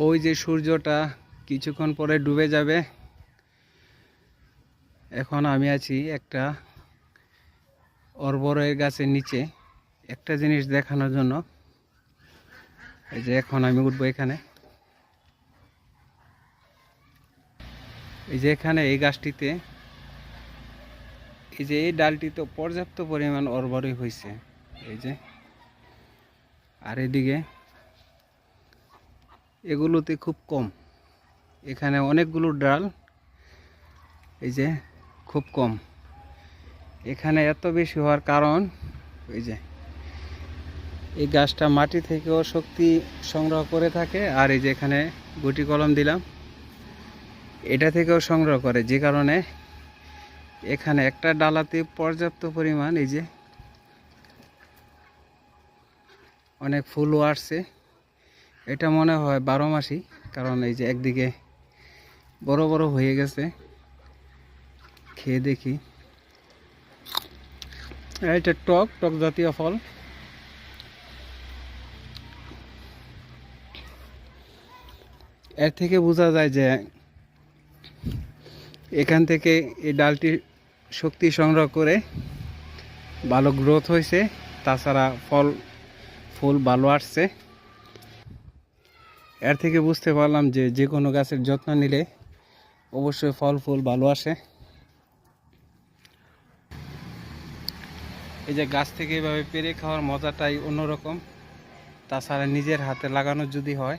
ওই যে সূর্যটা কিছুক্ষণ পরে ডুবে যাবে। এখন আমি আছি একটা অরবরের গাছের নিচে একটা জিনিস দেখানোর জন্য। এই যে এখন আমি উঠবো এখানে। এই যে এখানে এই গাছটিতে এই যে এই ডালটিতে পর্যাপ্ত পরিমাণ অরবরই হয়েছে। এই যে আর এদিকে এগুলোতে খুব কম। এখানে অনেকগুলো ডাল, এই যে খুব কম। এখানে এত বেশি হওয়ার কারণ এই যে এই গাছটা মাটি থেকেও শক্তি সংগ্রহ করে থাকে, আর এই যে এখানে গুটি কলম দিলাম, এটা থেকেও সংগ্রহ করে, যে কারণে এখানে একটা ডালাতে পর্যাপ্ত পরিমাণ এই যে অনেক ফুলও আসছে। এটা মনে হয় 12 মাসই, কারণ এই যে একদিকে বড় বড় হয়ে গেছে। খেয়ে দেখি। এটা টক টক জাতীয় ফল। এর থেকে বোঝা যায় যে এখান থেকে এই ডালটি শক্তি সংগ্রহ করে ভালো গ্রোথ হয়েছে, তাছাড়া ফুল ভালো আসছে। এর থেকে বুঝতে পারলাম যে যে কোনো গাছের যত্ন নিলে অবশ্যই ফুল ভালো আসে। এই যে গাছ থেকে এভাবে পেরে খাওয়ার মজাটাই অন্যরকম। তাছাড়া নিজের হাতে লাগানো যদি হয়